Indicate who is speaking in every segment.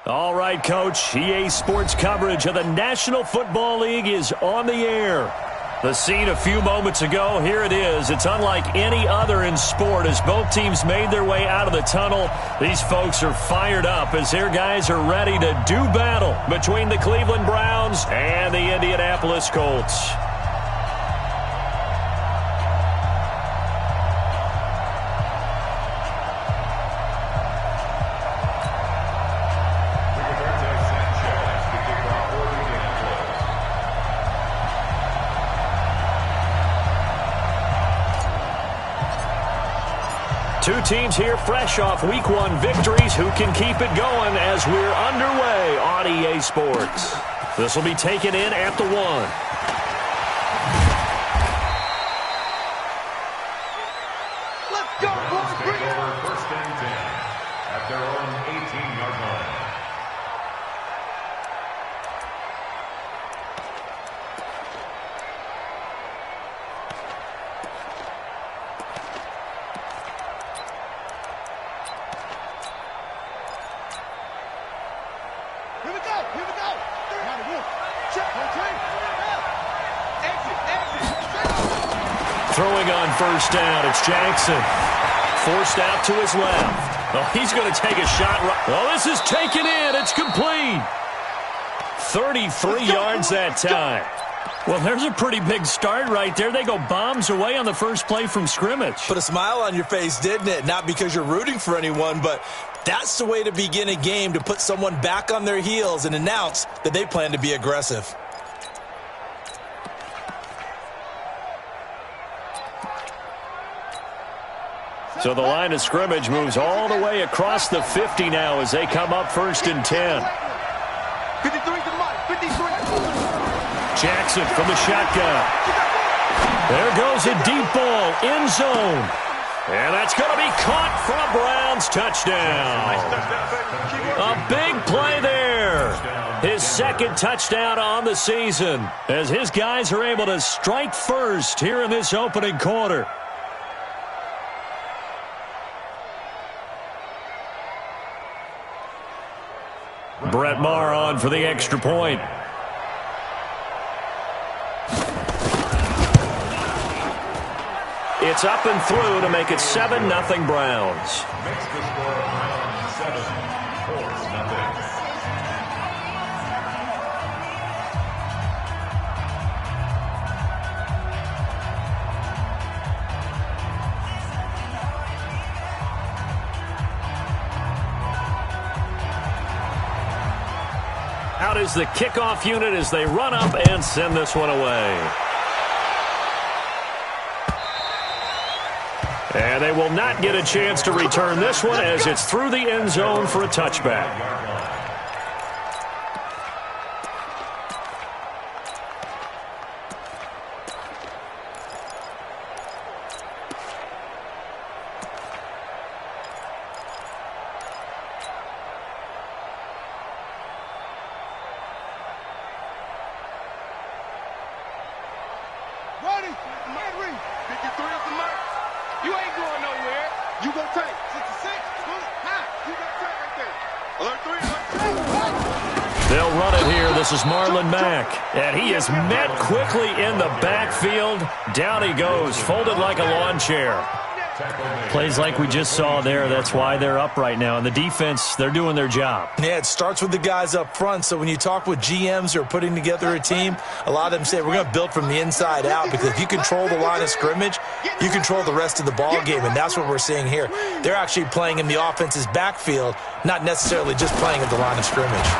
Speaker 1: All right, Coach. EA Sports coverage of the National Football League is on the air. The scene a few moments ago, here it is. It's unlike any other in sport as both teams made their way out of the tunnel. These folks are fired up as their guys are ready to do battle between the Cleveland Browns and the Indianapolis Colts. Two teams here fresh off Week 1 victories. Who can keep it going as we're underway on EA Sports? This will be taken in at the 1.
Speaker 2: Let's go, boys. Bring it on.
Speaker 3: First and 10 at their own 18-yard line.
Speaker 1: Throwing on first down, it's Jackson. Forced out to his left. Oh, he's going to take a shot. Oh, this is taken in. It's complete. 33 yards that time. Well, there's a pretty big start right there. They go bombs away on the first play from scrimmage.
Speaker 4: Put a smile on your face, didn't it? Not because you're rooting for anyone, but that's the way to begin a game, to put someone back on their heels and announce that they plan to be aggressive.
Speaker 1: So the line of scrimmage moves all the way across the 50 now as they come up first and 10.
Speaker 2: 53 to the mark. 53.
Speaker 1: Jackson from the shotgun. There goes a deep ball, end zone. And that's going to be caught for a Browns touchdown. A big play there. His second touchdown on the season as his guys are able to strike first here in this opening quarter. Brett Maher on for the extra point. It's up and through to make it 7-0 Browns.
Speaker 3: Makes the score Browns 7, Colts 0.
Speaker 1: Out is the kickoff unit as they run up and send this one away. And they will not get a chance to return this one as it's through the end zone for a touchback. This is Marlon Mack, and he is met quickly in the backfield. Down he goes, folded like a lawn chair. Plays like we just saw there. That's why they're up right now. And the defense, they're doing their job.
Speaker 4: Yeah, it starts with the guys up front. So when you talk with GMs who are putting together a team, a lot of them say we're going to build from the inside out, because if you control the line of scrimmage, you control the rest of the ball game, and that's what we're seeing here. They're actually playing in the offense's backfield, not necessarily just playing at the line of scrimmage.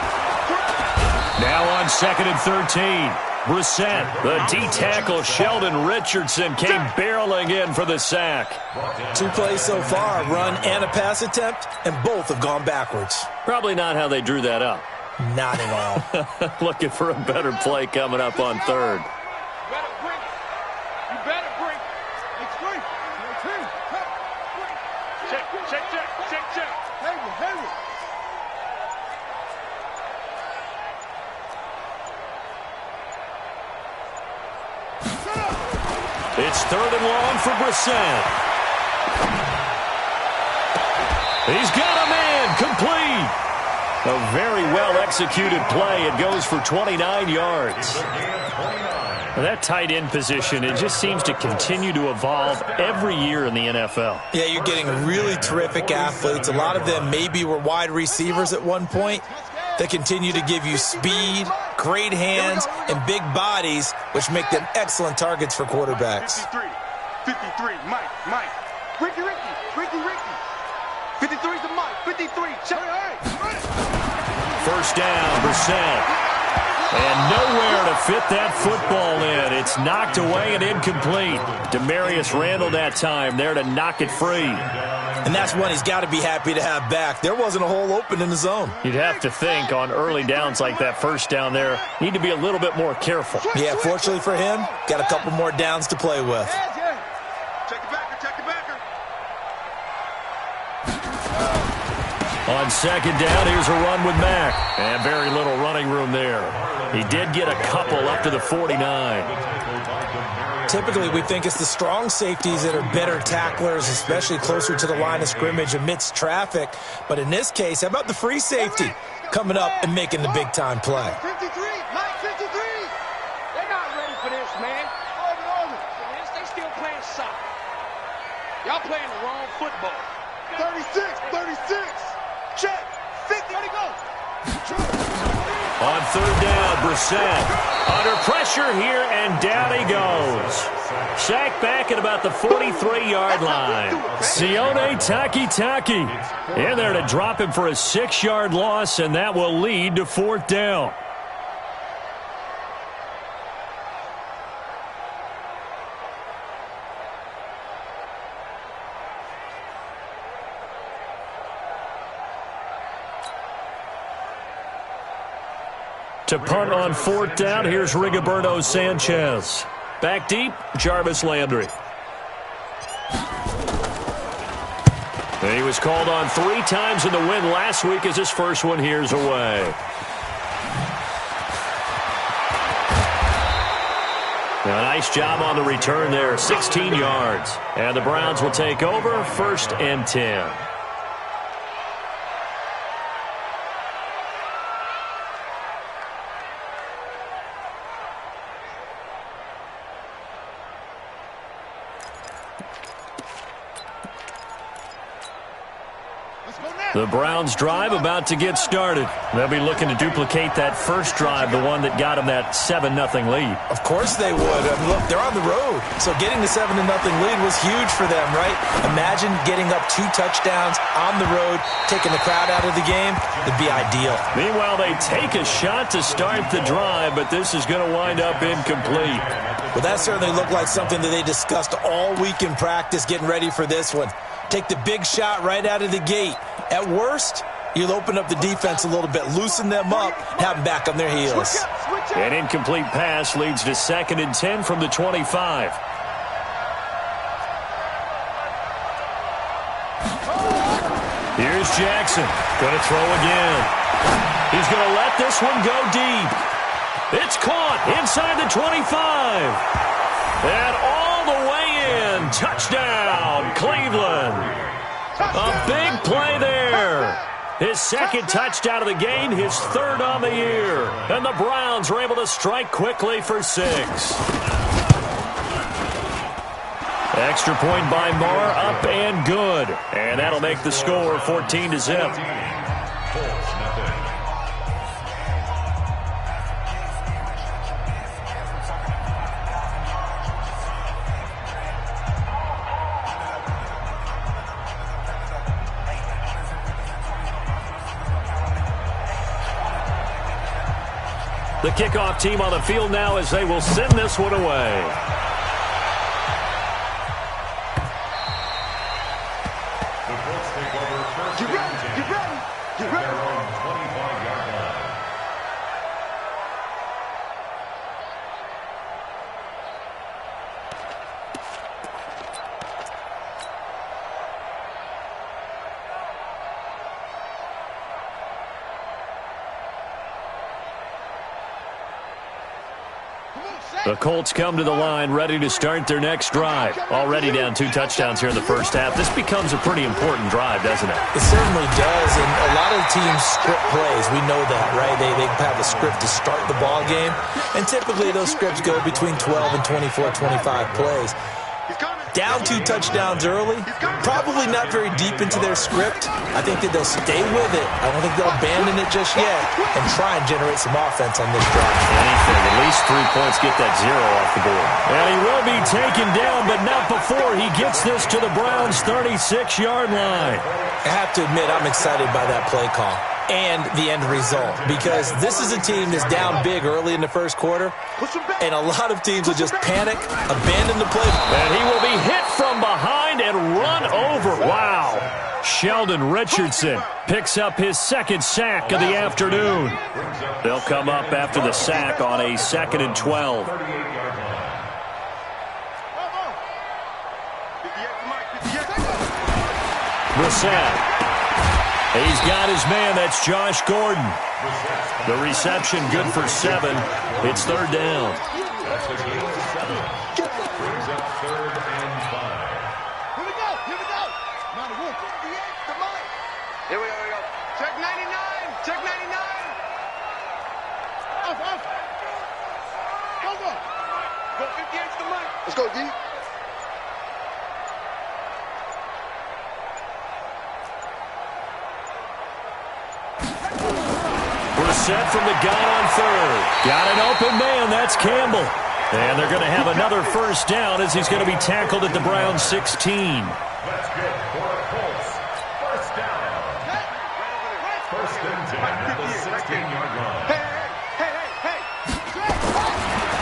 Speaker 1: Now on 2nd and 13. Brissett, the D-tackle Sheldon Richardson came barreling in for the sack.
Speaker 4: 2 plays so far, a run and a pass attempt, and both have gone backwards.
Speaker 1: Probably not how they drew that up.
Speaker 4: Not at all.
Speaker 1: Looking for a better play coming up on 3rd. It's 3rd and long for Brissett. He's got a man complete. A very well-executed play. It goes for 29 yards. Well, that tight end position, it just seems to continue to evolve every year in the NFL.
Speaker 4: Yeah, you're getting really terrific athletes. A lot of them maybe were wide receivers at one point. They continue to give you speed, great hands, and big bodies, which make them excellent targets for quarterbacks.
Speaker 2: 53, Mike. Ricky. 53's the Mike. 53, check.
Speaker 1: First down, Brissett. And nowhere to fit that football in. It's knocked away and incomplete. Demarius Randall that time there to knock it free.
Speaker 4: And that's one he's got to be happy to have back. There wasn't a hole open in the zone.
Speaker 1: You'd have to think on early downs like that first down there, need to be a little bit more careful.
Speaker 4: Yeah, fortunately for him, got a couple more downs to play with.
Speaker 2: Check the backer.
Speaker 1: On second down, here's a run with Mack. And very little running room there. He did get a couple up to the 49.
Speaker 4: Typically, we think it's the strong safeties that are better tacklers, especially closer to the line of scrimmage amidst traffic. But in this case, how about the free safety coming up and making the big-time play?
Speaker 2: 53, Mike, 53. They're not ready for this, man. Over. They still playing soccer. Y'all playing the wrong football. 36. Check. 50. There he goes.
Speaker 1: On third down, Brissett under pressure here, and down he goes. Sacked back at about the 43-yard line. Sione Takitaki in there to drop him for a 6-yard loss, and that will lead to fourth down. To punt on fourth down, here's Rigoberto Sanchez. Back deep, Jarvis Landry. And he was called on 3 times in the win last week as his first one here's away. Now, nice job on the return there, 16 yards. And the Browns will take over, 1st and 10. The Browns drive about to get started. They'll be looking to duplicate that first drive, the one that got them that 7-0 lead.
Speaker 4: Of course they would. I mean, look, they're on the road, so getting the 7-0 lead was huge for them, right? Imagine getting up 2 touchdowns on the road, taking the crowd out of the game. It'd be ideal.
Speaker 1: Meanwhile, they take a shot to start the drive, but this is going to wind up incomplete.
Speaker 4: Well, that certainly looked like something that they discussed all week in practice, getting ready for this one. Take the big shot right out of the gate. At worst, you'll open up the defense a little bit, loosen them up, and have them back on their heels.
Speaker 1: An incomplete pass leads to 2nd and 10 from the 25. Here's Jackson. Going to throw again. He's going to let this one go deep. It's caught inside the 25. And all the way in. Touchdown, Cleveland. A big play there. His 2nd touchdown of the game, his 3rd on the year. And the Browns are able to strike quickly for 6. Extra point by Marr, up and good. And that'll make the score 14-0. The kickoff team on the field now as they will send this one away.
Speaker 3: The Colts take over first. Get ready. They're on 25-yard line.
Speaker 2: Come on, Shaq.
Speaker 1: The Colts come to the line ready to start their next drive. Already down 2 touchdowns here in the first half. This becomes a pretty important drive, doesn't it?
Speaker 4: It certainly does, and a lot of teams script plays. We know that, right? They have a script to start the ball game, and typically those scripts go between 12 and 24, 25 plays. Down 2 touchdowns early, probably not very deep into their script. I think that they'll stay with it. I don't think they'll abandon it just yet and try and generate some offense on this drive.
Speaker 1: Anything, at least 3 points, get that 0 off the board. And he will be taken down, but not before he gets this to the Browns' 36-yard line.
Speaker 4: I have to admit, I'm excited by that play call and the end result, because this is a team that's down big early in the first quarter, and a lot of teams will just panic, abandon the play.
Speaker 1: And he will be hit from behind and run over. Wow. Sheldon Richardson picks up his 2nd sack of the afternoon. They'll come up after the sack on a 2nd and 12. Brissett. He's got his man. That's Josh Gordon. The reception good for 7. It's 3rd down.
Speaker 3: Brings up 3rd and 5.
Speaker 2: Here we go. Here we go. Check 99. Check 99. Off. Go 58 to the mic. Let's go, D.
Speaker 1: Set from the gun on 3rd. Got an open man. That's Campbell. And they're going to have another first down as he's going to be tackled at the Browns' 16.
Speaker 3: That's good for the Colts. First down. 1st and 10 at the 16-yard line.
Speaker 2: Hey.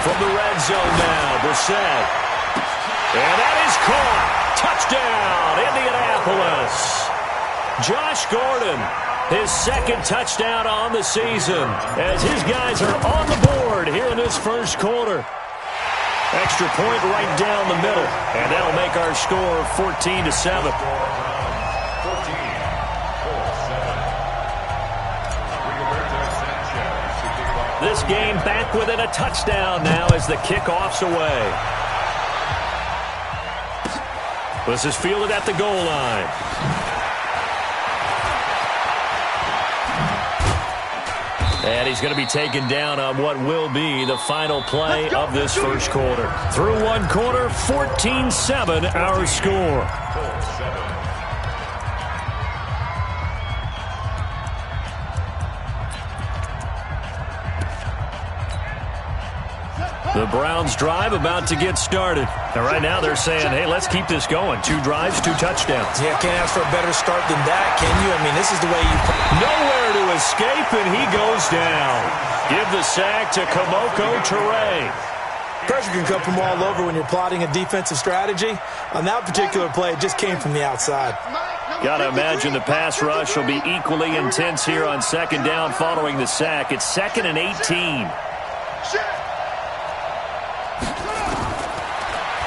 Speaker 1: From the red zone now, Brissett. And that is caught. Touchdown, Indianapolis. Josh Gordon. His 2nd touchdown on the season as his guys are on the board here in this first quarter. Extra point right down the middle, and that'll make our score 14-7. This game back within a touchdown now as the kickoff's away. This is fielded at the goal line. And he's going to be taken down on what will be the final play of this first quarter. Through 1 quarter, 14-7 our score. The Browns drive about to get started. And right now they're saying, hey, let's keep this going. 2 drives, 2 touchdowns.
Speaker 4: Yeah, can't ask for a better start than that, can you? I mean, this is the way you...
Speaker 1: Nowhere to escape, and he goes down. Give the sack to Kamoko Toure.
Speaker 4: Pressure can come from all over when you're plotting a defensive strategy. On that particular play, it just came from the outside.
Speaker 1: Got to imagine the pass rush will be equally intense here on 2nd down following the sack. It's 2nd and 18.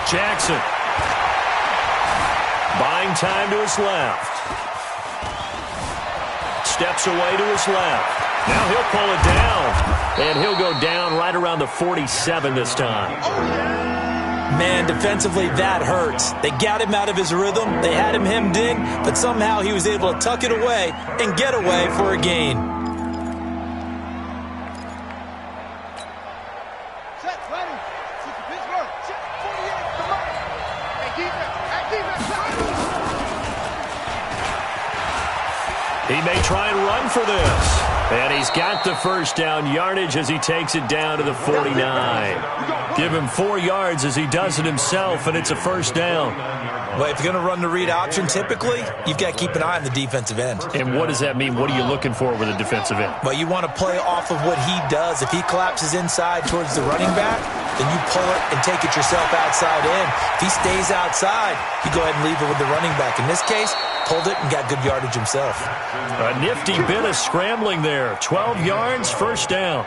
Speaker 1: Jackson. Buying time to his left. Steps away to his left. Now he'll pull it down. And he'll go down right around the 47 this time.
Speaker 4: Man, defensively, that hurts. They got him out of his rhythm. They had him hemmed in, but somehow he was able to tuck it away and get away for a gain.
Speaker 1: He may try and run for this. And he's got the first down yardage as he takes it down to the 49. Give him 4 yards as he does it himself, and it's a first down.
Speaker 4: Well, if you're going to run the read option, typically, you've got to keep an eye on the defensive end.
Speaker 1: And what does that mean? What are you looking for with a defensive end?
Speaker 4: Well, you want to play off of what he does. If he collapses inside towards the running back, then you pull it and take it yourself outside in. If he stays outside, you go ahead and leave it with the running back. In this case, pulled it and got good yardage himself.
Speaker 1: A nifty bit of scrambling there. 12 yards, first down.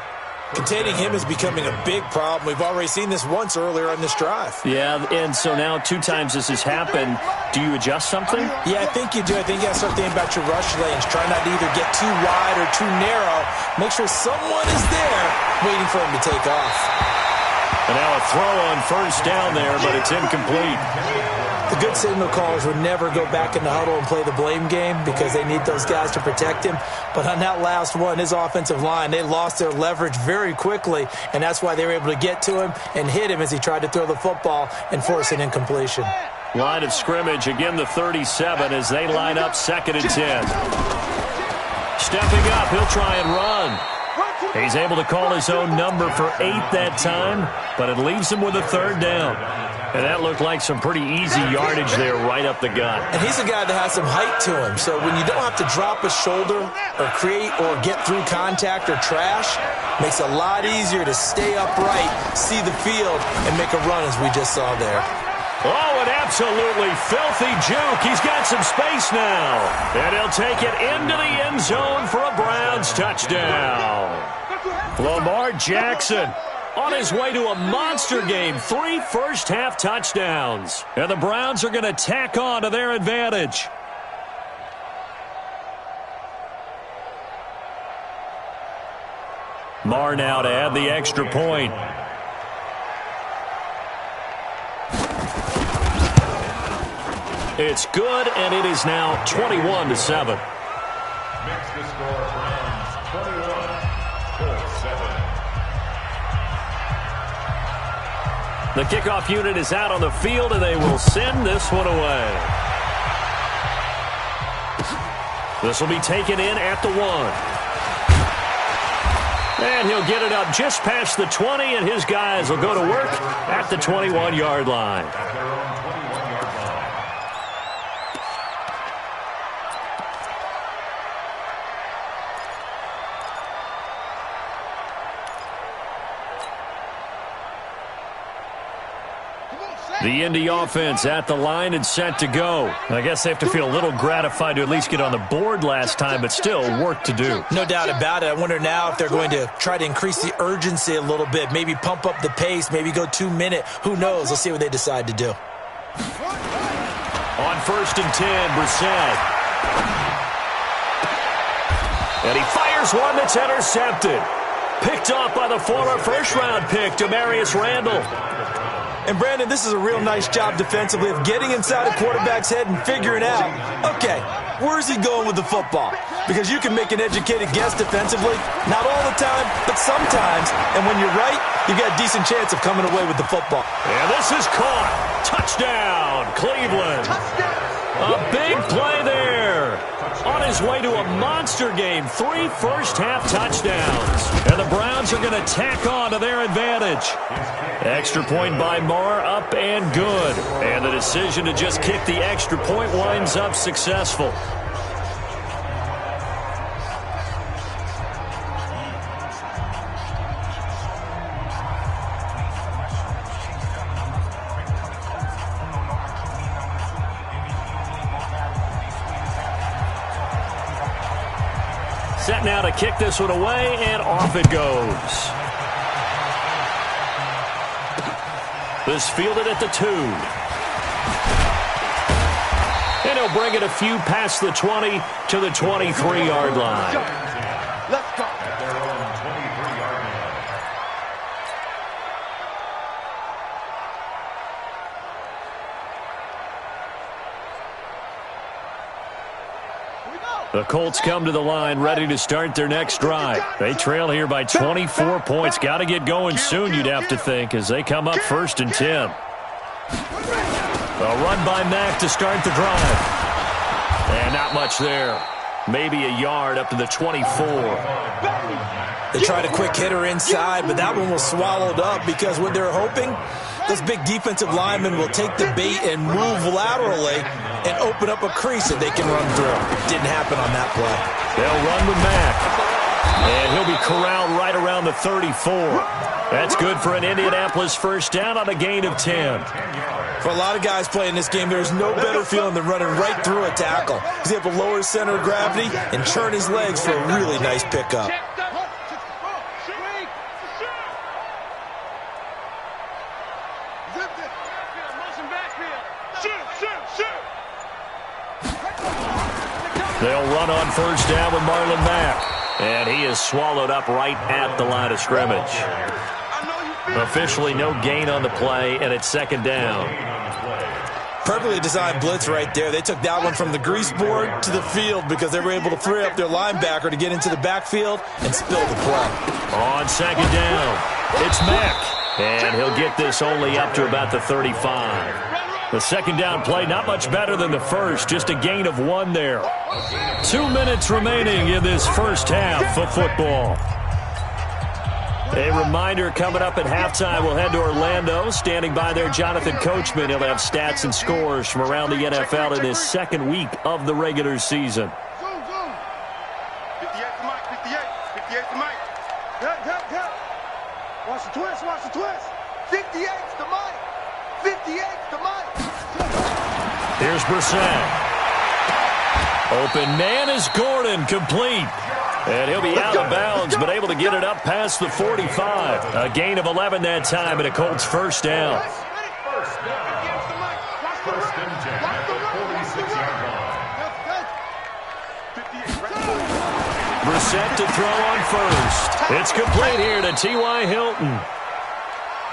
Speaker 4: Containing him is becoming a big problem. We've already seen this once earlier on this drive.
Speaker 1: Yeah, and so now 2 times this has happened. Do you adjust something?
Speaker 4: Yeah, I think you do. I think you got to start thinking about your rush lanes. Try not to either get too wide or too narrow. Make sure someone is there waiting for him to take off.
Speaker 1: And now a throw on first down there, but it's incomplete.
Speaker 4: The good signal callers would never go back in the huddle and play the blame game because they need those guys to protect him. But on that last one, his offensive line, they lost their leverage very quickly, and that's why they were able to get to him and hit him as he tried to throw the football and force an incompletion.
Speaker 1: Line of scrimmage, again the 37 as they line up 2nd and 10. Stepping up, he'll try and run. He's able to call his own number for 8 that time, but it leaves him with a 3rd down. And that looked like some pretty easy yardage there right up the gut.
Speaker 4: And he's a guy that has some height to him, so when you don't have to drop a shoulder or create or get through contact or trash, makes it a lot easier to stay upright, see the field, and make a run as we just saw there.
Speaker 1: Oh, an absolutely filthy juke. He's got some space now. And he'll take it into the end zone for a Browns touchdown. Lamar Jackson on his way to a monster game. 3 first-half touchdowns. And the Browns are going to tack on to their advantage. Marr now to add the extra point. It's good, and it is now 21-7.
Speaker 3: Makes the score Browns 21-7.
Speaker 1: The kickoff unit is out on the field, and they will send this one away. This will be taken in at the 1. And he'll get it up just past the 20, and his guys will go to work at the 21-yard line. The Indy offense at the line and set to go. I guess they have to feel a little gratified to at least get on the board last time, but still work to do.
Speaker 4: No doubt about it. I wonder now if they're going to try to increase the urgency a little bit, maybe pump up the pace, maybe go 2-minute. Who knows? Let's see what they decide to do.
Speaker 1: On 1st and 10, Brissett. And he fires one that's intercepted. Picked off by the former first-round pick, Demarius Randall.
Speaker 4: And, Brandon, this is a real nice job defensively of getting inside a quarterback's head and figuring out, okay, where's he going with the football? Because you can make an educated guess defensively, not all the time, but sometimes. And when you're right, you've got a decent chance of coming away with the football.
Speaker 1: And this is caught. Touchdown, Cleveland. A big play there. On his way to a monster game, 3 first-half touchdowns. And the Browns are going to tack on to their advantage. Extra point by Marr, up and good. And the decision to just kick the extra point winds up successful. Set now to kick this one away, and off it goes. This fielded at the 2. And he'll bring it a few past the 20 to the 23-yard line.
Speaker 2: Let's go.
Speaker 3: At their own 23-yard line.
Speaker 1: The Colts come to the line ready to start their next drive. They trail here by 24 points. Got to get going soon, you'd have to think, as they come up 1st and 10. A run by Mack to start the drive. And not much there. Maybe a yard up to the 24.
Speaker 4: They tried a quick hitter inside, but that one was swallowed up because what they're hoping, those big defensive linemen will take the bait and move laterally and open up a crease that they can run through. Didn't happen on that play.
Speaker 1: They'll run with Mack. And he'll be corralled right around the 34. That's good for an Indianapolis first down on a gain of 10.
Speaker 4: For a lot of guys playing this game, there's no better feeling than running right through a tackle. He's able to lower his center of gravity and turn his legs for a really nice pickup.
Speaker 1: They'll run on first down with Marlon Mack. And he is swallowed up right at the line of scrimmage. Officially no gain on the play, and it's second down.
Speaker 4: Perfectly designed blitz right there. They took that one from the grease board to the field because they were able to free up their linebacker to get into the backfield and spill the play.
Speaker 1: On second down, it's Mack, and he'll get this only up to about the 35. The second down play, not much better than the first, just a gain of 1 there. 2 minutes remaining in this first half of football. A reminder, coming up at halftime, we'll head to Orlando. Standing by there, Jonathan Coachman. He'll have stats and scores from around the NFL in his second week of the regular season.
Speaker 2: 58 to Mike, 58 to Mike. Watch the twist, watch the twist. 58 to Mike, 58 to Mike.
Speaker 1: Here's Brissett. Open man is Gordon, complete. And he'll be out of bounds, but able to get it up past the 45. A gain of 11 that time, and a Colts first down.
Speaker 3: First and 10 at the 46-yard line.
Speaker 1: Brissett to throw on first. It's complete here to T.Y. Hilton.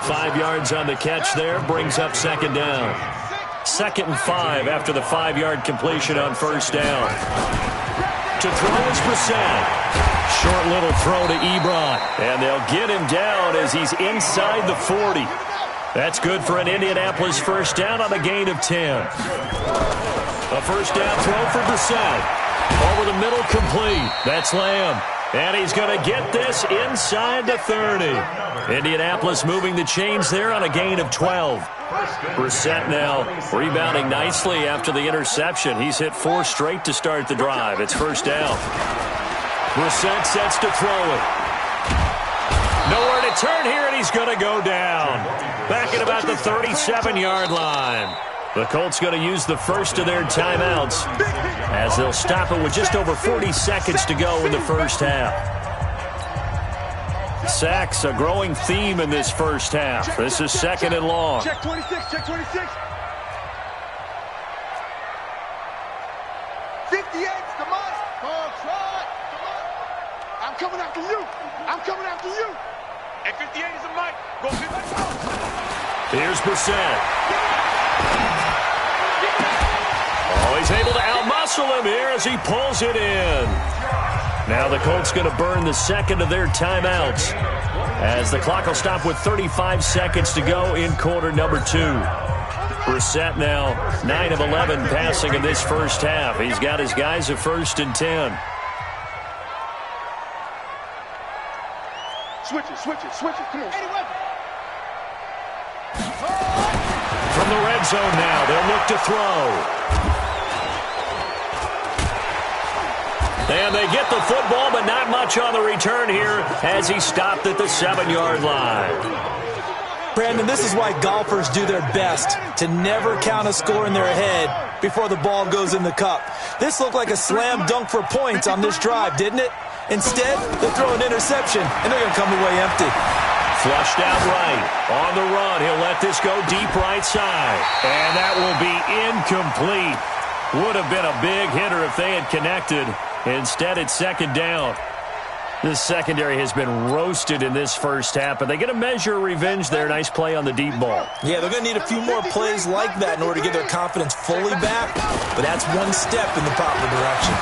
Speaker 1: 5 yards on the catch there, brings up second down. 2nd and 5 after the 5-yard completion on first down. To throw is Brissett. Short little throw to Ebron. And they'll get him down as he's inside the 40. That's good for an Indianapolis first down on a gain of 10. A first down throw for Brissett. Over the middle, complete. That's Lamb. And he's going to get this inside the 30. Indianapolis moving the chains there on a gain of 12. Brissett now rebounding nicely after the interception. He's hit 4 straight to start the drive. It's first down. Brissett sets to throw it. Nowhere to turn here, and he's going to go down. Back at about the 37-yard line. The Colts going to use the first of their timeouts as they'll stop it with just over 40 seconds to go in the first half. Sacks, a growing theme in this first half. This is second and long.
Speaker 2: Check 26, check 26. 58's the Mike. I'm coming after you. I'm coming after you. And 58 is the Mike. Go 58.
Speaker 1: Here's Brissett. Oh, he's able to outmuscle him here as he pulls it in. Now the Colts going to burn the second of their timeouts as the clock will stop with 35 seconds to go in quarter number 2. Brissett now 9 of 11 passing in this first half. He's got his guys at 1st and 10.
Speaker 2: Switch it. Come on.
Speaker 1: From the red zone now, they'll look to throw. And they get the football, but not much on the return here as he stopped at the 7-yard line.
Speaker 4: Brandon, this is why golfers do their best to never count a score in their head before the ball goes in the cup. This looked like a slam dunk for points on this drive, didn't it? Instead, they'll throw an interception, and they're going to come away empty.
Speaker 1: Flushed out right. On the run, he'll let this go deep right side. And that will be incomplete. Would have been a big hitter if they had connected. Instead, it's second down. This secondary has been roasted in this first half, but they get a measure of revenge there. Nice play on the deep ball.
Speaker 4: Yeah, they're going to need a few more plays like that in order to get their confidence fully back, but that's one step in the proper direction.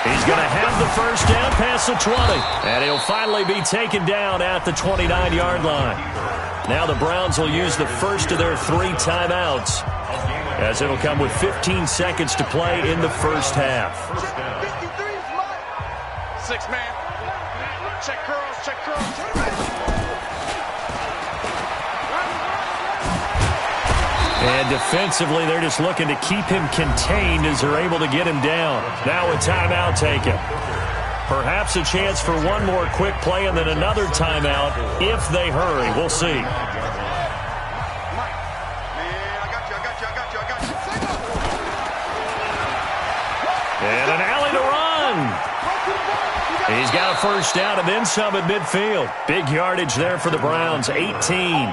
Speaker 1: He's going to have the first down past the 20, and he'll finally be taken down at the 29-yard line. Now the Browns will use the first of their 3 timeouts, as it'll come with 15 seconds to play in the first half.
Speaker 2: 6-man. Check curls.
Speaker 1: And defensively, they're just looking to keep him contained as they're able to get him down. Now a timeout taken. Perhaps a chance for one more quick play and then another timeout if they hurry. We'll see. And an alley to run. He's got a first down and then some at midfield. Big yardage there for the Browns, 18.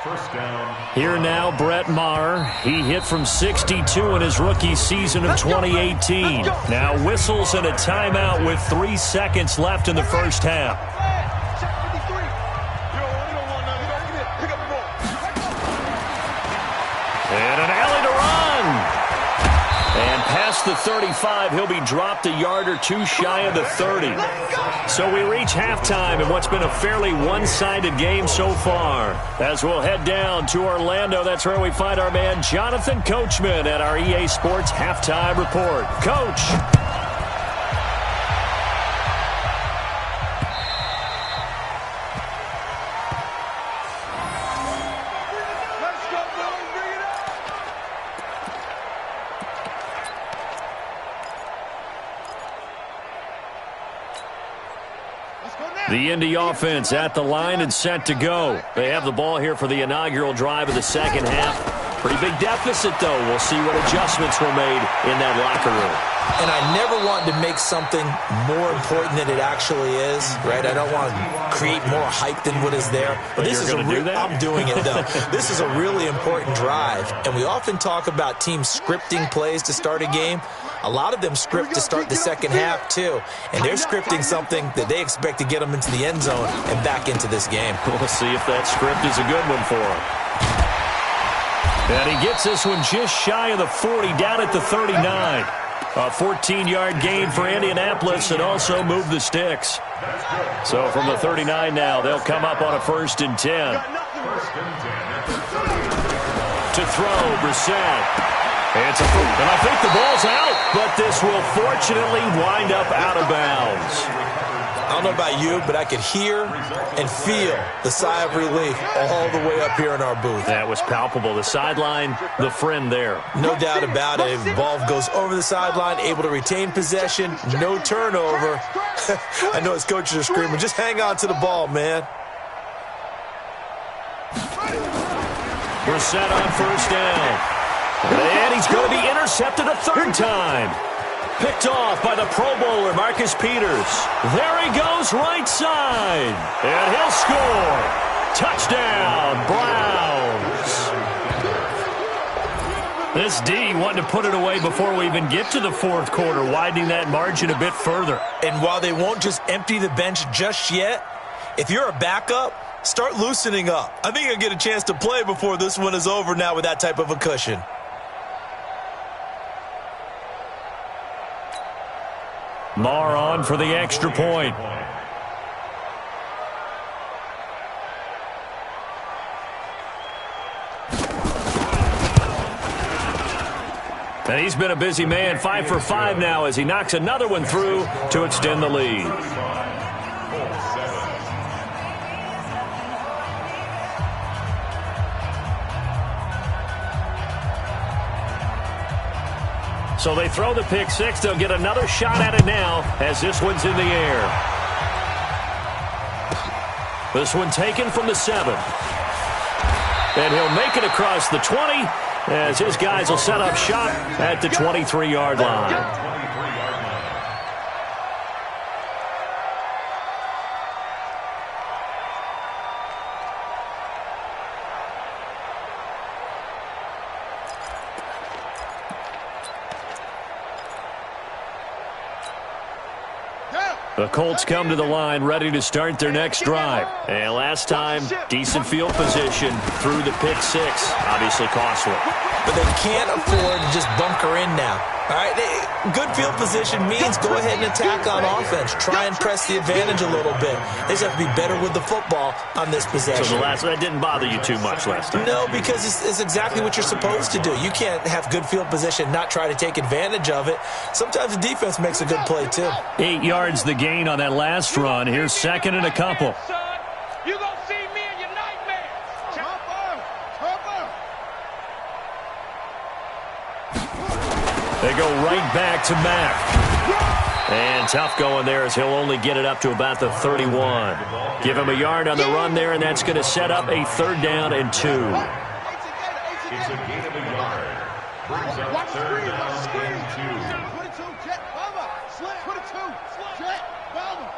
Speaker 3: First down.
Speaker 1: Here now, Brett Maher. He hit from 62 in his rookie season of 2018. Now whistles and a timeout with 3 seconds left in the first half. And an alley to run. And past the 35, he'll be dropped a yard or two shy of the 30. So we reach halftime in what's been a fairly one-sided game so far. As we'll head down to Orlando, that's where we find our man Jonathan Coachman at our EA Sports Halftime Report. Coach. The Indy offense at the line and set to go. They have the ball here for the inaugural drive of the second half. Pretty big deficit, though. We'll see what adjustments were made in that locker room.
Speaker 4: And I never want to make something more important than it actually is, right? I don't want to create more hype than what is there. But this is I'm doing it, though. This is a really important drive. And we often talk about teams scripting plays to start a game. A lot of them script to start the second half, too. And they're scripting something that they expect to get them into the end zone and back into this game.
Speaker 1: We'll see if that script is a good one for them. And he gets this one just shy of the 40, down at the 39. A 14-yard gain for Indianapolis and also move the sticks. So from the 39 now, they'll come up on a 1st and 10. To throw, Brissett. And I think the ball's out, but this will fortunately wind up out of bounds.
Speaker 4: I don't know about you, but I could hear and feel the sigh of relief all the way up here in our booth.
Speaker 1: That was palpable. The sideline, the friend there.
Speaker 4: No doubt about it. The ball goes over the sideline, able to retain possession, no turnover. I know his coaches are screaming, just hang on to the ball, man.
Speaker 1: Brissett on 1st down. And he's going to be intercepted a 3rd time. Picked off by the Pro Bowler, Marcus Peters. There he goes, right side. And he'll score. Touchdown, Browns. This D wanted to put it away before we even get to the 4th quarter, widening that margin a bit further.
Speaker 4: And while they won't just empty the bench just yet, if you're a backup, start loosening up. I think you'll get a chance to play before this one is over now with that type of a cushion.
Speaker 1: Maher on for the extra point. And he's been a busy man, 5 for 5 now as he knocks another one through to extend the lead. So they throw the pick six. They'll get another shot at it now as this one's in the air. This one taken from the 7. And he'll make it across the 20 as his guys will set up shop at the 23-yard line. The Colts come to the line ready to start their next drive. And last time, decent field position through the pick six. Obviously costly.
Speaker 4: But they can't afford to just bunker in now. All right, good field position means go ahead and attack on offense. Try and press the advantage a little bit. They just have to be better with the football on this possession.
Speaker 1: So that didn't bother you too much last time?
Speaker 4: No, because it's exactly what you're supposed to do. You can't have good field position, not try to take advantage of it. Sometimes the defense makes a good play, too.
Speaker 1: 8 yards the gain on that last run. Here's 2nd and a couple.
Speaker 2: You gonna see me in your nightmares.
Speaker 1: They go right back to Mack. And tough going there as he'll only get it up to about the 31. Give him a yard on the run there, and that's going to set up a 3rd down and 2.
Speaker 3: It's a gain of a yard. Brings up 3rd down and 2.
Speaker 2: 22, jet, bomber, slit, 22, jet, bomber.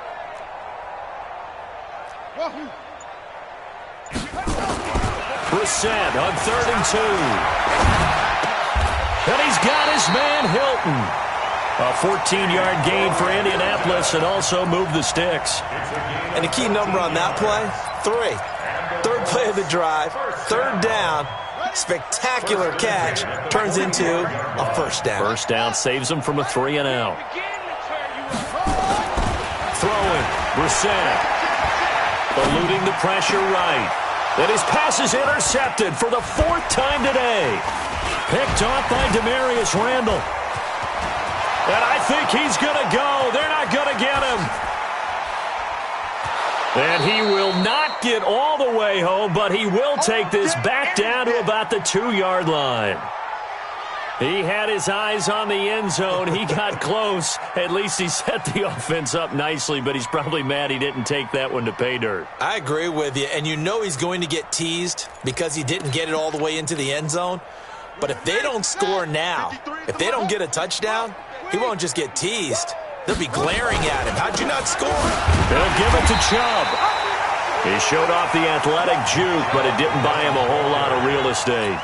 Speaker 1: Brissett on 3rd and 2. And he's got his man Hilton. A 14-yard gain for Indianapolis and also moved the sticks.
Speaker 4: And the key number on that play, 3. Third play of the drive, 3rd down. Spectacular catch turns into a first down.
Speaker 1: First down saves him from a 3-and-out. Throwing, Brissett. Eluding the pressure right. And his pass is intercepted for the 4th time today. Picked off by Demarius Randall. And I think he's going to go. They're not going to get him. And he will not get all the way home, but he will take this back down to about the 2-yard line. He had his eyes on the end zone. He got close. At least he set the offense up nicely, but he's probably mad he didn't take that one to pay dirt.
Speaker 4: I agree with you, and you know he's going to get teased because he didn't get it all the way into the end zone. But if they don't score now, if they don't get a touchdown, he won't just get teased. They'll be glaring at him. How'd you not score?
Speaker 1: They'll give it to Chubb. He showed off the athletic juke, but it didn't buy him a whole lot of real estate.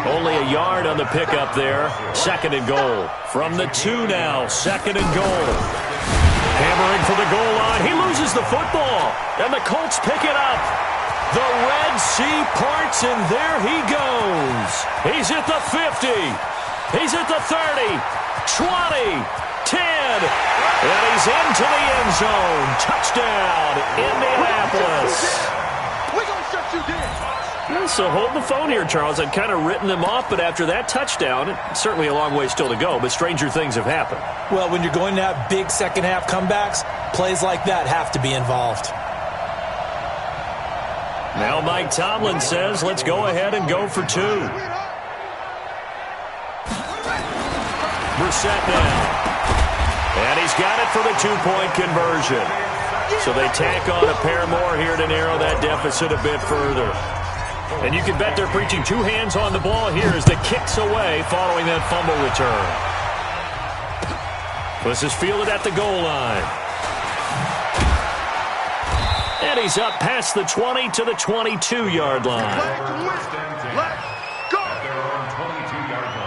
Speaker 1: Only a yard on the pickup there. 2nd and goal. From the 2 now, 2nd and goal. Hammering for the goal line. He loses the football, and the Colts pick it up. The Red Sea parts, and there he goes. He's at the 50. He's at the 30, 20. 10, and he's into the end zone. Touchdown, Indianapolis.
Speaker 2: We're going to shut you down.
Speaker 1: So hold the phone here, Charles. I'd kind of written them off, but after that touchdown, it's certainly a long way still to go, but stranger things have happened.
Speaker 4: Well, when you're going to have big second-half comebacks, plays like that have to be involved.
Speaker 1: Now Mike Tomlin says, let's go ahead and go for 2. Brissett now. And he's got it for the 2-point conversion. So they tack on a pair more here to narrow that deficit a bit further. And you can bet they're preaching 2 hands on the ball here as the kick's away following that fumble return. This is fielded at the goal line. And he's up past the 20 to the 22-yard line.
Speaker 2: Let's go.
Speaker 3: At their own 22-yard line.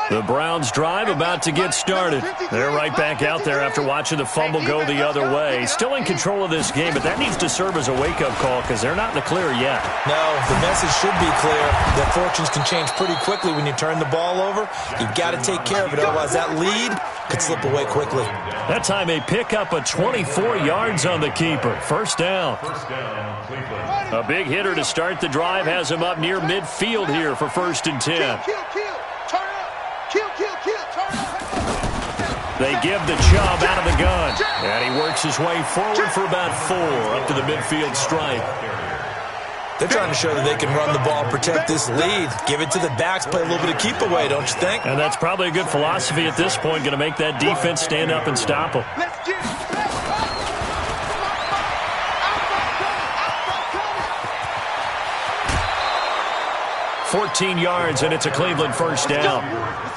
Speaker 1: The Browns drive about to get started. They're right back out there after watching the fumble go the other way. Still in control of this game, but that needs to serve as a wake-up call because they're not in the clear yet.
Speaker 4: No, the message should be clear that fortunes can change pretty quickly when you turn the ball over. You've got to take care of it, otherwise that lead could slip away quickly.
Speaker 1: That time they pick up a 24 yards on the keeper. First down. A big hitter to start the drive has him up near midfield here for 1st and 10. They give the Chubb out of the gun. And he works his way forward for about 4 up to the midfield stripe.
Speaker 4: They're trying to show that they can run the ball, protect this lead, give it to the backs, play a little bit of keep away, don't you think?
Speaker 1: And that's probably a good philosophy at this point, going to make that defense stand up and stop them. 14 yards, and it's a Cleveland first down.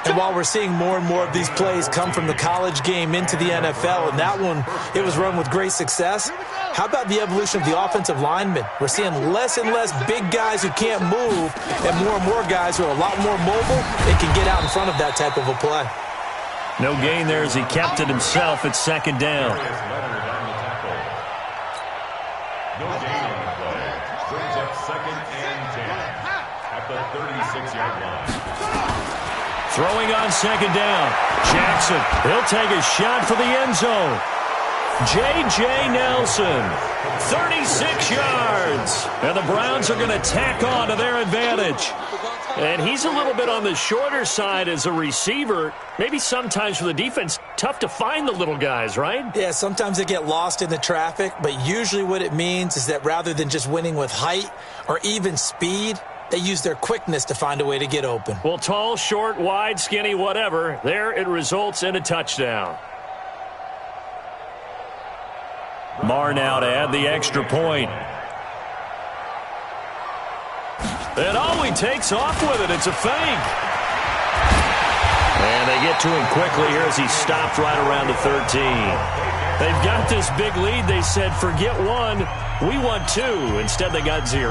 Speaker 4: And while we're seeing more and more of these plays come from the college game into the NFL, and that one, it was run with great success, how about the evolution of the offensive linemen? We're seeing less and less big guys who can't move and more guys who are a lot more mobile and can get out in front of that type of a play.
Speaker 1: No gain there as he kept it himself at 2nd down.
Speaker 3: No gain on the play. Brings up 2nd and 10 at the 36-yard line.
Speaker 1: Throwing on 2nd down. Jackson, he'll take a shot for the end zone. J.J. Nelson, 36 yards. And the Browns are going to tack on to their advantage. And he's a little bit on the shorter side as a receiver. Maybe sometimes for the defense, tough to find the little guys, right?
Speaker 4: Yeah, sometimes they get lost in the traffic, but usually what it means is that rather than just winning with height or even speed, they use their quickness to find a way to get open.
Speaker 1: Well, tall, short, wide, skinny, whatever, there it results in a touchdown. Marr now to add the extra point. And he takes off with it. It's a fake. And they get to him quickly here as he stopped right around the 13. They've got this big lead. They said, forget one, we want two. Instead, they got 0.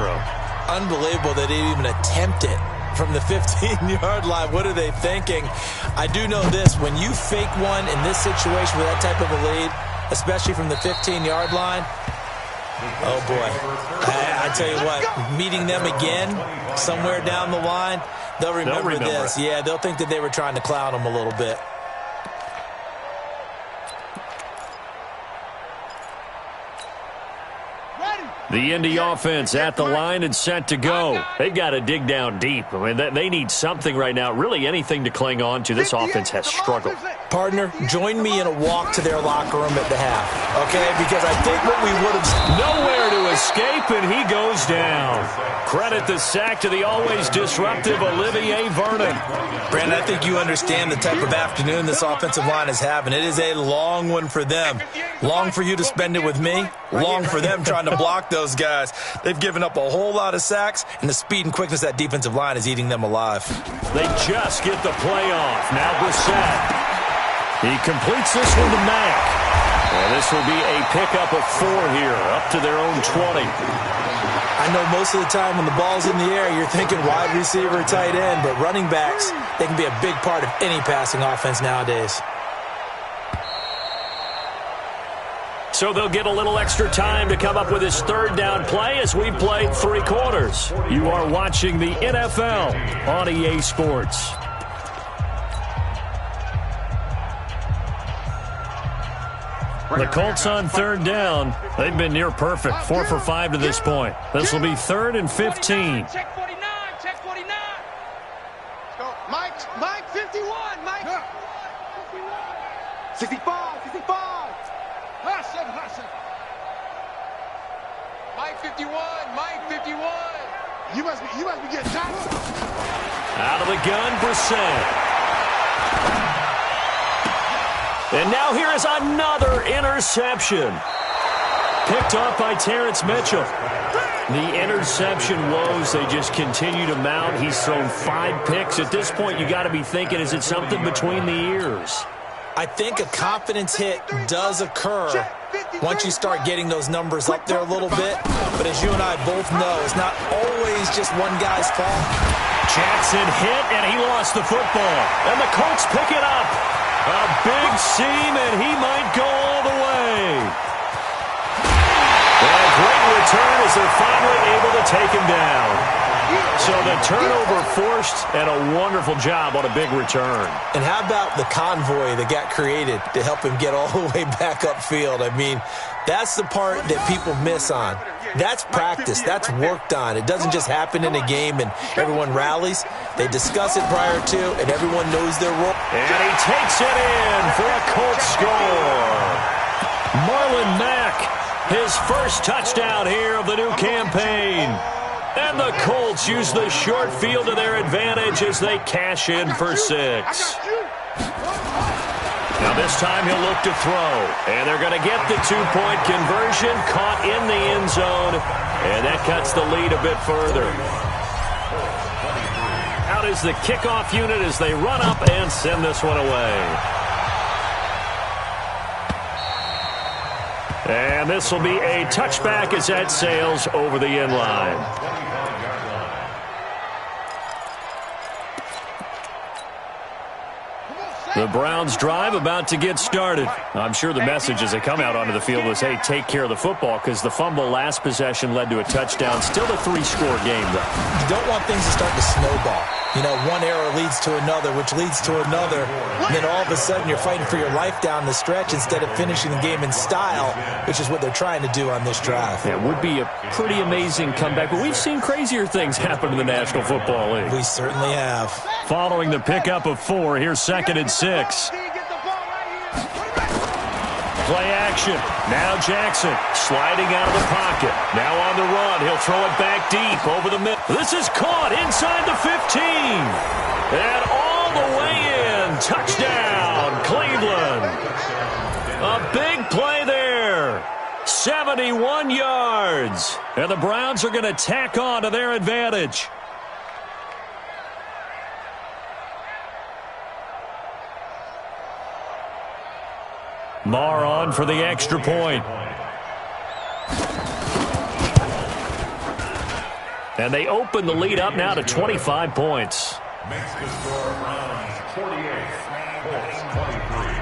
Speaker 4: Unbelievable that they didn't even attempt it from the 15-yard line. What are they thinking? I do know this. When you fake one in this situation with that type of a lead, especially from the 15-yard line, oh, boy. I tell you what, meeting them again somewhere down the line, they'll remember this. Yeah, they'll think that they were trying to clown them a little bit.
Speaker 1: The Indy offense at the line and set to go. They've got to dig down deep. I mean, they need something right now, really anything to cling on to. This offense has struggled.
Speaker 4: Partner, join me in a walk to their locker room at the half, okay? Because I think what we would have...
Speaker 1: Nowhere to escape, and he goes down. Credit the sack to the always disruptive Olivier Vernon.
Speaker 4: Brandon, I think you understand the type of afternoon this offensive line is having. It is a long one for them. Long for you to spend it with me. Long for them trying to block those guys. They've given up a whole lot of sacks, and the speed and quickness of that defensive line is eating them alive.
Speaker 1: They just get the play off. Now Brissett. He completes this one to Mack. And this will be a pickup of 4 here, up to their own 20.
Speaker 4: I know most of the time when the ball's in the air, you're thinking wide receiver, tight end, but running backs, they can be a big part of any passing offense nowadays.
Speaker 1: So they'll get a little extra time to come up with his 3rd down play as we've played 3 quarters. You are watching the NFL on EA Sports. The Colts on 3rd down. They've been near perfect, 4 for 5 to this point. This will be 3rd and 15.
Speaker 2: Check 49, check 49. Let's go. Mike 51, Mike. 65, 65. Listen. Mike 51, Mike 51. You must be getting tired.
Speaker 1: Out of the gun, Brissett. And now here is another interception. Picked off by Terrence Mitchell. The interception woes, they just continue to mount. He's thrown 5 picks. At this point, you got to be thinking, is it something between the ears?
Speaker 4: I think a confidence hit does occur once you start getting those numbers up there a little bit. But as you and I both know, it's not always just one guy's fault.
Speaker 1: Jackson hit, and he lost the football. And the Colts pick it up. A big seam, and he might go all the way. And a great return as they're finally able to take him down. So the turnover forced, and a wonderful job on a big return.
Speaker 4: And how about the convoy that got created to help him get all the way back upfield? I mean, that's the part that people miss on. That's practice. That's worked on. It doesn't just happen in a game and everyone rallies. They discuss it prior to, and everyone knows their role.
Speaker 1: And he takes it in for a Colts score. Marlon Mack, his first touchdown here of the new campaign. And the Colts use the short field to their advantage as they cash in for 6. Now this time he'll look to throw. And they're going to get the 2-point conversion, caught in the end zone. And that cuts the lead a bit further. Out is the kickoff unit as they run up and send this one away. And this will be a touchback as that sails over the end line. The Browns drive about to get started. I'm sure the message as they come out onto the field was, hey, take care of the football, because the fumble last possession led to a touchdown. Still a 3-score game, though.
Speaker 4: You don't want things to start to snowball. You know, one error leads to another, which leads to another. And then all of a sudden you're fighting for your life down the stretch instead of finishing the game in style, which is what they're trying to do on this drive.
Speaker 1: It would be a pretty amazing comeback, but we've seen crazier things happen in the National Football League.
Speaker 4: We certainly have.
Speaker 1: Following the pickup of 4, here's 2nd and 6. Play action. Now Jackson sliding out of the pocket. Now on the run. He'll throw it back deep over the middle. This is caught inside the 15. And all the way in. Touchdown, Cleveland. A big play there. 71 yards. And the Browns are going to tack on to their advantage. Marr on for the extra point. And they open the lead up now to 25 points.
Speaker 3: Makes the score Browns 48, Colts 23.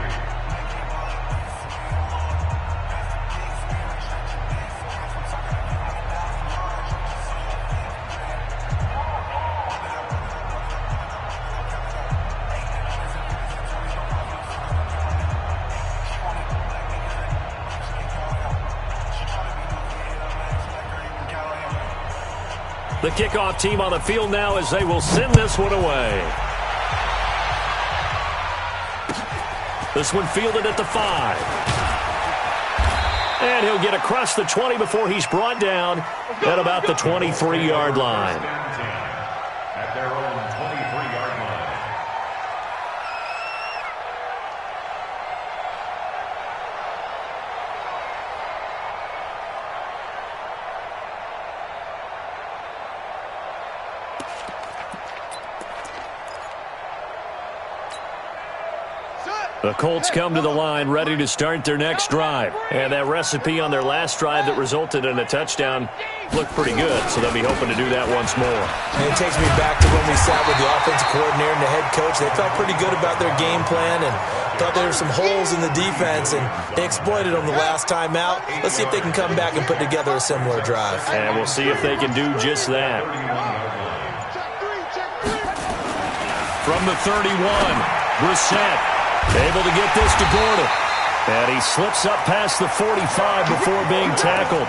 Speaker 1: The kickoff team on the field now as they will send this one away. This one fielded at the 5. And he'll get across the 20 before he's brought down at about the 23-yard line.
Speaker 3: At their own 23-yard line.
Speaker 1: The Colts come to the line ready to start their next drive. And that recipe on their last drive that resulted in a touchdown looked pretty good, so they'll be hoping to do that once more.
Speaker 4: And it takes me back to when we sat with the offensive coordinator and the head coach. They felt pretty good about their game plan and thought there were some holes in the defense, and they exploited them the last time out. Let's see if they can come back and put together a similar drive.
Speaker 1: And we'll see if they can do just that. From the 31, Brissett. Able to get this to Gordon. And he slips up past the 45 before being tackled.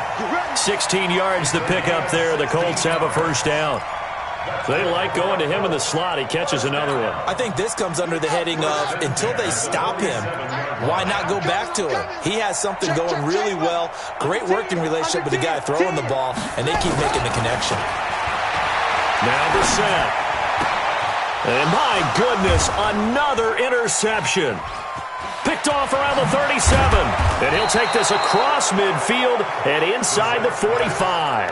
Speaker 1: 16 yards to pick up there. The Colts have a first down. They like going to him in the slot. He catches another one.
Speaker 4: I think this comes under the heading of until they stop him, why not go back to him? He has something going really well. Great working relationship with the guy throwing the ball, and they keep making the connection.
Speaker 1: Now Brissett. And my goodness, another interception. Picked off around the 37. And he'll take this across midfield and inside the 45.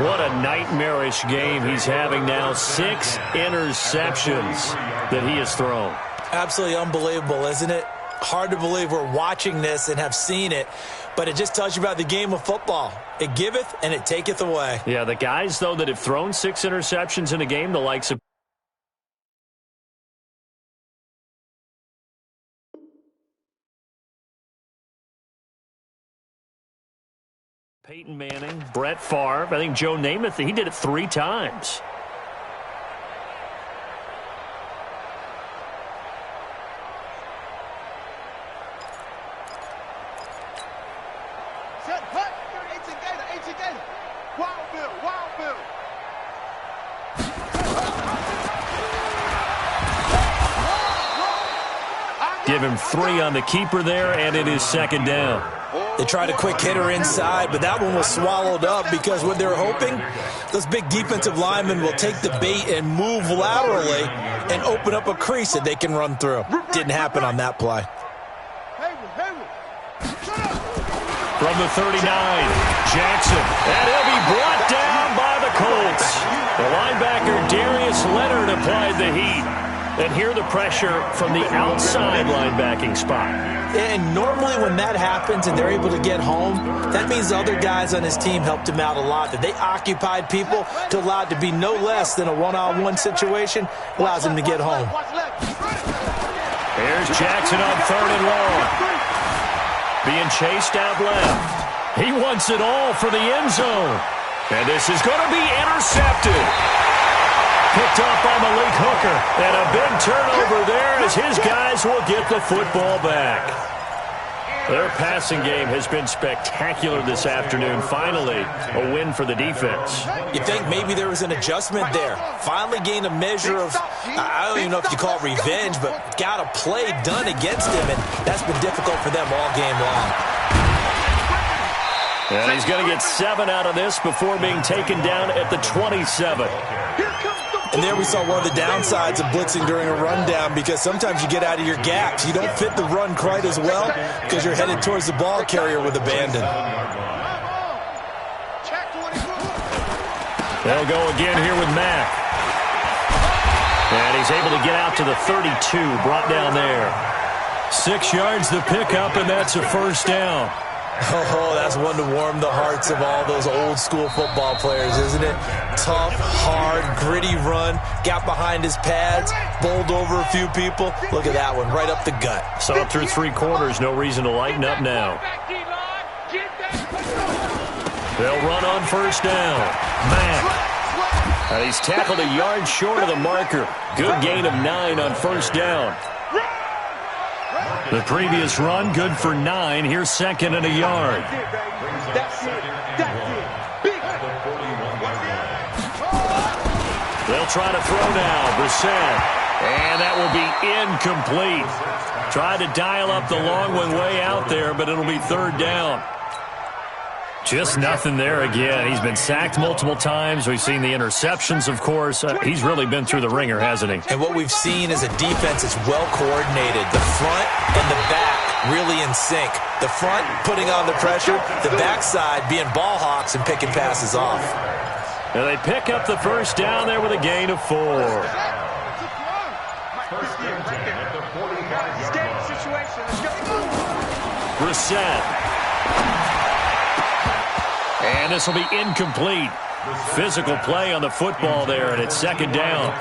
Speaker 1: What a nightmarish game he's having now. 6 interceptions that he has thrown.
Speaker 4: Absolutely unbelievable, isn't it? Hard to believe we're watching this and have seen it, but it just tells you about the game of football. It giveth and it taketh away.
Speaker 1: Yeah, the guys, though, that have thrown 6 interceptions in a game, the likes of Peyton Manning, Brett Favre, I think Joe Namath, he did it 3 times.
Speaker 2: Set, cut, 18 Gator, Wildville.
Speaker 1: Give him 3 on the keeper there, and it is second down.
Speaker 4: They tried a quick hitter inside, but that one was swallowed up because what they're hoping, those big defensive linemen will take the bait and move laterally and open up a crease that they can run through. Didn't happen on that play.
Speaker 1: From the 39, Jackson, and he'll be brought down by the Colts. The linebacker Darius Leonard applied the heat. And here the pressure from the outside linebacking spot.
Speaker 4: And normally when that happens and they're able to get home, that means the other guys on his team helped him out a lot. That they occupied people to allow it to be no less than a one-on-one situation, allows him to get home.
Speaker 1: Here's Jackson on 3rd and long. Being chased out left. He wants it all for the end zone. And this is going to be intercepted. Picked off by Malik Hooker. And a big turnover there as his guys will get the football back. Their passing game has been spectacular this afternoon. Finally, a win for the defense.
Speaker 4: You think maybe there was an adjustment there. Finally gained a measure of, I don't even know if you call it revenge, but got a play done against him, and that's been difficult for them all game long.
Speaker 1: And he's going to get 7 out of this before being taken down at the 27.
Speaker 4: And there we saw one of the downsides of blitzing during a rundown, because sometimes you get out of your gaps. You don't fit the run quite as well because you're headed towards the ball carrier with abandon.
Speaker 1: They'll go again here with Mack. And he's able to get out to the 32, brought down there. 6 yards the pickup, and that's a first down.
Speaker 4: Oh, that's one to warm the hearts of all those old-school football players, isn't it? Tough, hard, gritty run, got behind his pads, bowled over a few people. Look at that one, right up the gut.
Speaker 1: So through 3 quarters, no reason to lighten up now. They'll run on first down. Mack. And he's tackled a yard short of the marker. Good gain of 9 on first down. The previous run, good for 9. Here's second and a yard. They'll try to throw now. Brissett. And that will be incomplete. Tried to dial up the long one way out there, but it'll be third down. Just nothing there again. He's been sacked multiple times. We've seen the interceptions, of course. He's really been through the ringer, hasn't he?
Speaker 4: And what we've seen is a defense that's well coordinated. The front and the back really in sync. The front putting on the pressure, the backside being ball hawks and picking passes off.
Speaker 1: And they pick up the first down there with a gain of 4. Brissett. And this will be incomplete. Physical play on the football there, and it's second down.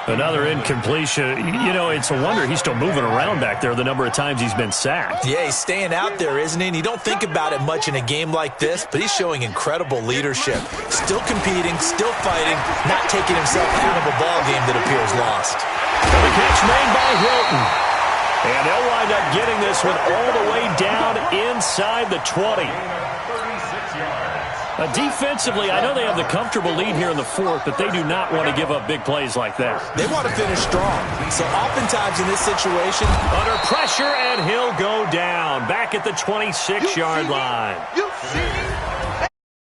Speaker 1: Another incompletion. You know, it's a wonder he's still moving around back there the number of times he's been sacked.
Speaker 4: Yeah, he's staying out there, isn't he? And you don't think about it much in a game like this, but he's showing incredible leadership. Still competing, still fighting, not taking himself out of a ball game that appears lost.
Speaker 1: And the catch made by Hilton. And they'll wind up getting this one all the way down inside the 20. Defensively, I know they have the comfortable lead here in the 4th, but they do not want to give up big plays like that.
Speaker 4: They want to finish strong. So oftentimes in this situation,
Speaker 1: under pressure, and he'll go down back at the 26-yard line.
Speaker 2: You see